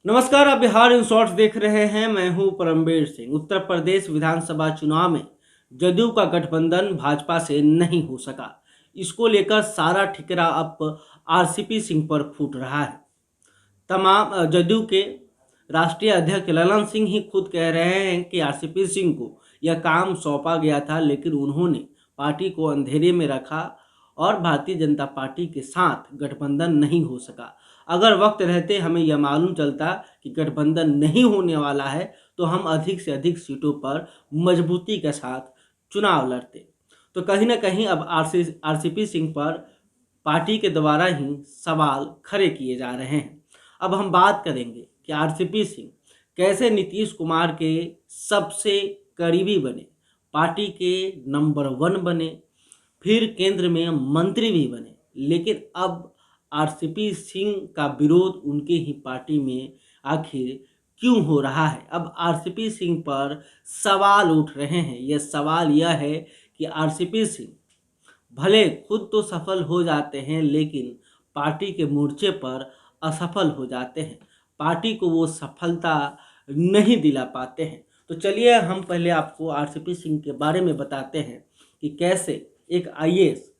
नमस्कार, आप Bihar in shorts देख रहे हैं। मैं हूं परमवीर सिंह। उत्तर प्रदेश विधानसभा चुनाव में जदयू का गठबंधन भाजपा से नहीं हो सका। इसको लेकर सारा ठिकरा अब आरसीपी सिंह पर फूट रहा है। तमाम जदयू के राष्ट्रीय अध्यक्ष ललन सिंह ही खुद कह रहे हैं कि आरसीपी सिंह को यह काम सौंपा गया था, लेकिन उन्होंने पार्टी को अंधेरे में रखा और भारतीय जनता पार्टी के साथ गठबंधन नहीं हो सका। अगर वक्त रहते हमें यह मालूम चलता कि गठबंधन नहीं होने वाला है तो हम अधिक से अधिक सीटों पर मजबूती के साथ चुनाव लड़ते। तो कहीं ना कहीं अब आरसीपी सिंह पर पार्टी के द्वारा ही सवाल खड़े किए जा रहे हैं। अब हम बात करेंगे कि आरसीपी सिंह कैसे नीतीश कुमार के सबसे करीबी बने, पार्टी के नंबर 1 बने, फिर केंद्र में मंत्री भी बने। लेकिन अब आरसीपी सिंह का विरोध उनके ही पार्टी में आखिर क्यों हो रहा है? अब आरसीपी सिंह पर सवाल उठ रहे हैं। यह सवाल यह है कि आरसीपी सिंह भले खुद तो सफल हो जाते हैं, लेकिन पार्टी के मोर्चे पर असफल हो जाते हैं। पार्टी को वो सफलता नहीं दिला पाते हैं। तो चलिए हम पहले आपको आरसीपी सिंह के बारे में बताते हैं कि कैसे एक आईएएस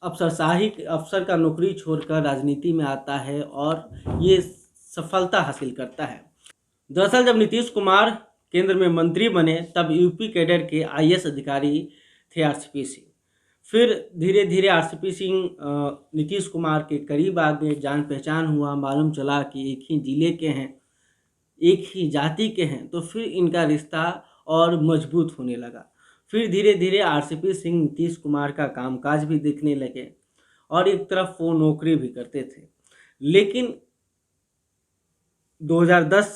अफसर का नौकरी छोड़कर राजनीति में आता है और ये सफलता हासिल करता है। दरअसल जब नीतीश कुमार केंद्र में मंत्री बने तब यूपी कैडर के आईएएस अधिकारी थे आरसीपी सिंह। फिर धीरे धीरे आरसीपी सिंह नीतीश कुमार के करीब आ गए, जान पहचान हुआ, मालूम चला कि एक ही जिले के हैं, एक ही जाति के हैं, तो फिर इनका रिश्ता और मजबूत होने लगा। फिर धीरे धीरे आरसीपी सिंह नीतीश कुमार का कामकाज भी देखने लगे और एक तरफ वो नौकरी भी करते थे। लेकिन 2010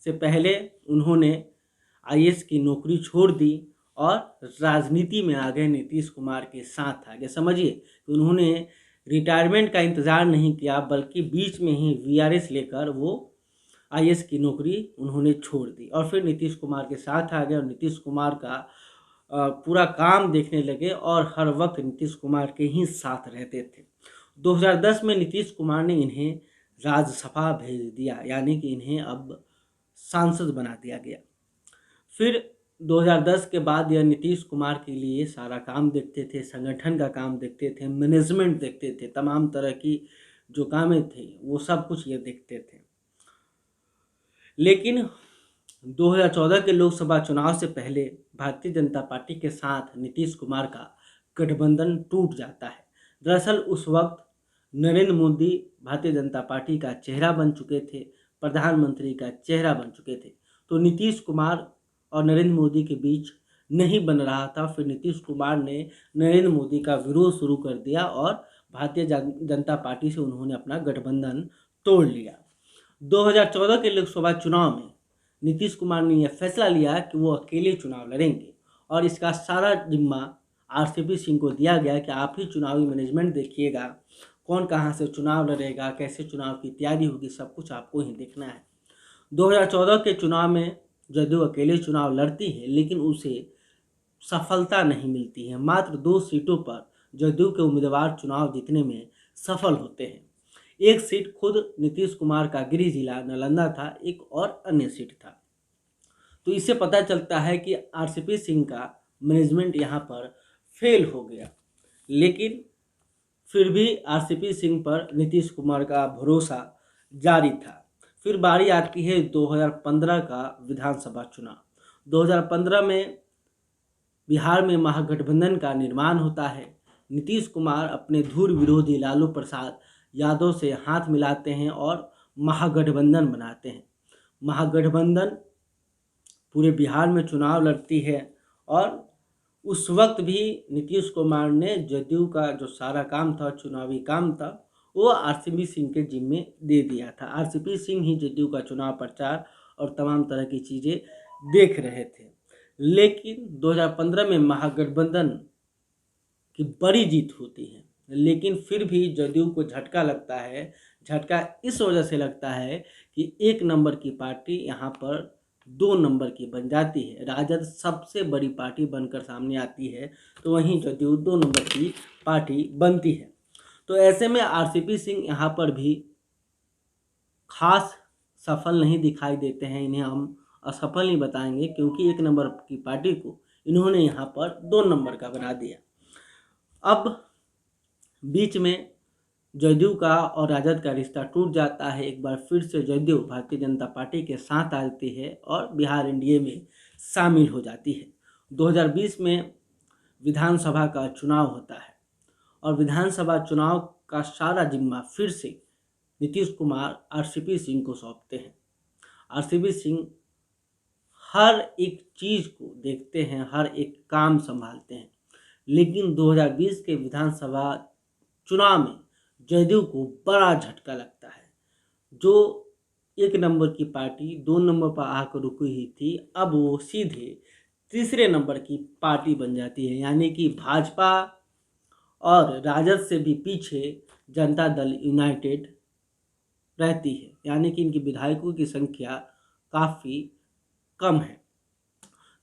से पहले उन्होंने आईएएस की नौकरी छोड़ दी और राजनीति में आ गए, नीतीश कुमार के साथ आ गए। समझिए कि उन्होंने रिटायरमेंट का इंतज़ार नहीं किया, बल्कि बीच में ही वीआरएस लेकर वो आईएएस की नौकरी उन्होंने छोड़ दी और फिर नीतीश कुमार के साथ आ गए और नीतीश कुमार का पूरा काम देखने लगे और हर वक्त नीतीश कुमार के ही साथ रहते थे। 2010 में नीतीश कुमार ने इन्हें राज्यसभा भेज दिया, यानी कि इन्हें अब सांसद बना दिया गया। फिर 2010 के बाद यह नीतीश कुमार के लिए सारा काम देखते थे, संगठन का काम देखते थे, मैनेजमेंट देखते थे, तमाम तरह की जो कामें थे वो सब कुछ ये देखते थे। लेकिन 2014 के लोकसभा चुनाव से पहले भारतीय जनता पार्टी के साथ नीतीश कुमार का गठबंधन टूट जाता है। दरअसल उस वक्त नरेंद्र मोदी भारतीय जनता पार्टी का चेहरा बन चुके थे, प्रधानमंत्री का चेहरा बन चुके थे। तो नीतीश कुमार और नरेंद्र मोदी के बीच नहीं बन रहा था। फिर नीतीश कुमार ने नरेंद्र मोदी का विरोध शुरू कर दिया और भारतीय जनता पार्टी से उन्होंने अपना गठबंधन तोड़ लिया। 2014 के लोकसभा चुनाव में नीतीश कुमार ने यह फैसला लिया कि वो अकेले चुनाव लड़ेंगे और इसका सारा जिम्मा आरसीपी सिंह को दिया गया कि आप ही चुनावी मैनेजमेंट देखिएगा, कौन कहाँ से चुनाव लड़ेगा, कैसे चुनाव की तैयारी होगी, सब कुछ आपको ही देखना है। 2014 के चुनाव में जदयू अकेले चुनाव लड़ती है, लेकिन उसे सफलता नहीं मिलती है। मात्र 2 सीटों पर जदयू के उम्मीदवार चुनाव जीतने में सफल होते हैं। एक सीट खुद नीतीश कुमार का गृह जिला नालंदा था, एक और अन्य सीट था। तो इससे पता चलता है कि आरसीपी सिंह का मैनेजमेंट यहाँ पर फेल हो गया। लेकिन फिर भी आरसीपी सिंह पर नीतीश कुमार का भरोसा जारी था। फिर बारी आती है 2015 का विधानसभा चुनाव। 2015 में बिहार में महागठबंधन का निर्माण होता है। नीतीश कुमार अपने धुर विरोधी लालू प्रसाद यादव से हाथ मिलाते हैं और महागठबंधन बनाते हैं। महागठबंधन पूरे बिहार में चुनाव लड़ती है और उस वक्त भी नीतीश कुमार ने जदयू का जो सारा काम था, चुनावी काम था, वो आरसीपी सिंह के जिम्मे दे दिया था। आरसीपी सिंह ही जदयू का चुनाव प्रचार और तमाम तरह की चीज़ें देख रहे थे। लेकिन 2015 में महागठबंधन की बड़ी जीत होती है, लेकिन फिर भी जदयू को झटका लगता है। झटका इस वजह से लगता है कि 1 नंबर की पार्टी यहाँ पर 2 नंबर की बन जाती है। राजद सबसे बड़ी पार्टी बनकर सामने आती है, तो वहीं जदयू 2 नंबर की पार्टी बनती है। तो ऐसे में आरसीपी सिंह यहाँ पर भी खास सफल नहीं दिखाई देते हैं, इन्हें हम असफल नहीं बताएंगे, क्योंकि 1 नंबर की पार्टी को इन्होंने यहाँ पर 2 नंबर का बना दिया। अब बीच में जदयू का और राजद का रिश्ता टूट जाता है। एक बार फिर से जदयू भारतीय जनता पार्टी के साथ आती है और बिहार एनडीए में शामिल हो जाती है। 2020 में विधानसभा का चुनाव होता है और विधानसभा चुनाव का सारा जिम्मा फिर से नीतीश कुमार आरसीपी सिंह को सौंपते हैं। आरसीपी सिंह हर एक चीज़ को देखते हैं, हर एक काम संभालते हैं, लेकिन 2020 के विधानसभा चुनाव में जदयू को बड़ा झटका लगता है। जो 1 नंबर की पार्टी 2 नंबर पर आकर रुकी हुई थी, अब वो सीधे तीसरे नंबर की पार्टी बन जाती है, यानी कि भाजपा और राजद से भी पीछे जनता दल यूनाइटेड रहती है, यानी कि इनकी विधायकों की संख्या काफ़ी कम है।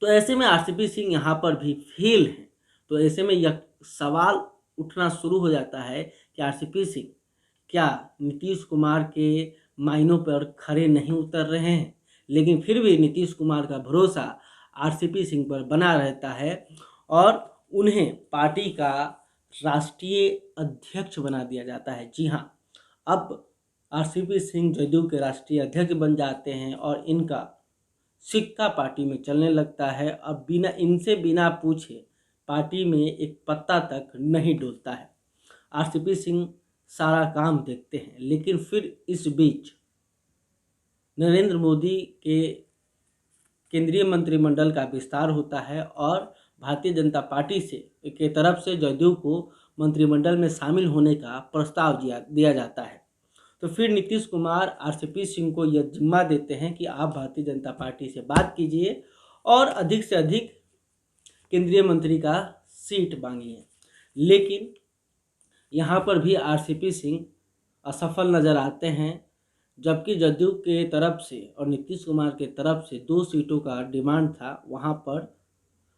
तो ऐसे में आरसीपी सिंह यहाँ पर भी फेल हैं। तो ऐसे में यह सवाल उठना शुरू हो जाता है कि आरसीपी सिंह क्या नीतीश कुमार के मायनों पर खरे नहीं उतर रहे हैं। लेकिन फिर भी नीतीश कुमार का भरोसा आरसीपी सिंह पर बना रहता है और उन्हें पार्टी का राष्ट्रीय अध्यक्ष बना दिया जाता है। जी हाँ, अब आरसीपी सिंह जदयू के राष्ट्रीय अध्यक्ष बन जाते हैं और इनका सिक्का पार्टी में चलने लगता है। अब बिना पूछे पार्टी में एक पत्ता तक नहीं डोलता है। आरसीपी सिंह सारा काम देखते हैं, लेकिन फिर इस बीच नरेंद्र मोदी के केंद्रीय मंत्रिमंडल का विस्तार होता है और भारतीय जनता पार्टी के तरफ से जदयू को मंत्रिमंडल में शामिल होने का प्रस्ताव दिया जाता है। तो फिर नीतीश कुमार आरसीपी सिंह को यह जिम्मा देते हैं कि आप भारतीय जनता पार्टी से बात कीजिए और अधिक से अधिक केंद्रीय मंत्री का सीट मांगिए। लेकिन यहाँ पर भी आरसीपी सिंह असफल नज़र आते हैं, जबकि जदयू के तरफ से और नीतीश कुमार के तरफ से 2 सीटों का डिमांड था। वहाँ पर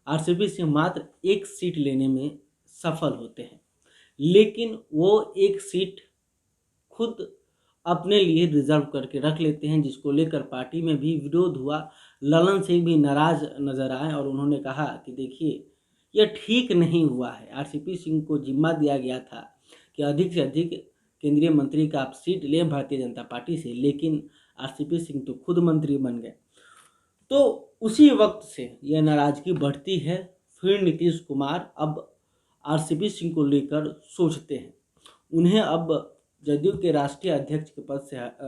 आरसीपी सिंह मात्र 1 सीट लेने में सफल होते हैं, लेकिन वो 1 सीट खुद अपने लिए रिजर्व करके रख लेते हैं, जिसको लेकर पार्टी में भी विरोध हुआ। ललन सिंह भी नाराज नजर आए और उन्होंने कहा कि देखिए, यह ठीक नहीं हुआ है। आरसीपी सिंह को जिम्मा दिया गया था कि अधिक से अधिक केंद्रीय मंत्री का आप सीट लें भारतीय जनता पार्टी से, लेकिन आरसीपी सिंह तो खुद मंत्री बन गए। तो उसी वक्त से यह नाराजगी बढ़ती है। फिर नीतीश कुमार अब आरसीपी सिंह को लेकर सोचते हैं। उन्हें अब जदयू के राष्ट्रीय अध्यक्ष के पद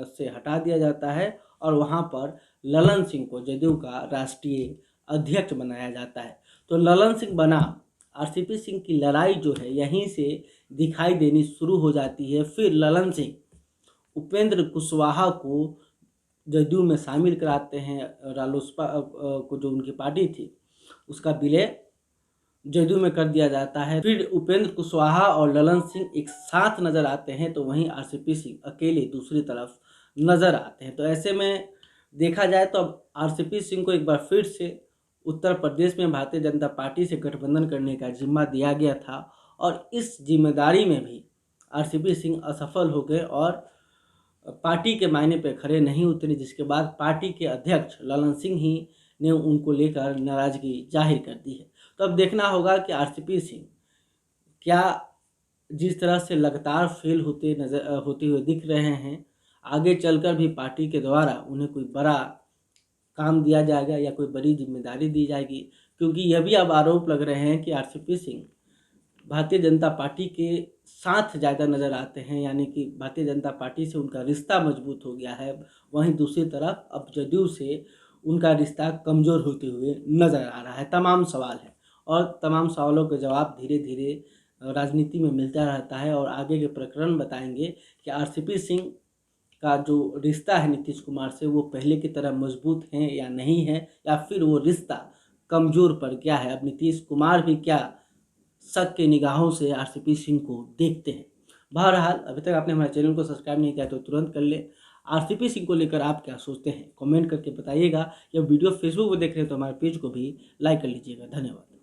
से हटा दिया जाता है और वहां पर ललन सिंह को जदयू का राष्ट्रीय अध्यक्ष बनाया जाता है। तो ललन सिंह बनाम आरसीपी सिंह की लड़ाई जो है यहीं से दिखाई देनी शुरू हो जाती है। फिर ललन सिंह उपेंद्र कुशवाहा को जदयू में शामिल कराते हैं। रालोसपा को जो उनकी पार्टी थी उसका विलय जदयू में कर दिया जाता है। फिर उपेंद्र कुशवाहा और ललन सिंह एक साथ नजर आते हैं, तो वहीं आरसीपी सिंह अकेले दूसरी तरफ नजर आते हैं। तो ऐसे में देखा जाए तो अब आरसीपी सिंह को एक बार फिर से उत्तर प्रदेश में भारतीय जनता पार्टी से गठबंधन करने का जिम्मा दिया गया था और इस जिम्मेदारी में भी आरसीपी सिंह असफल हो गए और पार्टी के मायने पे खड़े नहीं उतरे, जिसके बाद पार्टी के अध्यक्ष ललन सिंह ही ने उनको लेकर नाराजगी जाहिर कर दी है। तो अब देखना होगा कि आरसीपी सिंह क्या जिस तरह से लगातार फेल होते हुए दिख रहे हैं, आगे चलकर भी पार्टी के द्वारा उन्हें कोई बड़ा काम दिया जाएगा या कोई बड़ी जिम्मेदारी दी जाएगी। क्योंकि यह भी अब आरोप लग रहे हैं कि आरसीपी सिंह भारतीय जनता पार्टी के साथ ज़्यादा नज़र आते हैं, यानी कि भारतीय जनता पार्टी से उनका रिश्ता मजबूत हो गया है। वहीं दूसरी तरफ अब जदयू से उनका रिश्ता कमज़ोर होते हुए नज़र आ रहा है। तमाम सवाल है और तमाम सवालों के जवाब धीरे धीरे राजनीति में मिलता रहता है और आगे के प्रकरण बताएंगे कि आरसीपी सिंह का जो रिश्ता है नीतीश कुमार से वो पहले की तरह मजबूत है या नहीं है, या फिर वो रिश्ता कमज़ोर पड़ गया है। अब नीतीश कुमार भी क्या शक के निगाहों से आरसीपी सिंह को देखते हैं। बहरहाल अभी तक आपने हमारे चैनल को सब्सक्राइब नहीं किया तो तुरंत कर ले। आरसीपी सिंह को लेकर आप क्या सोचते हैं कमेंट करके बताइएगा। या वीडियो फेसबुक पर देख रहे हैं तो हमारे पेज को भी लाइक कर लीजिएगा। धन्यवाद।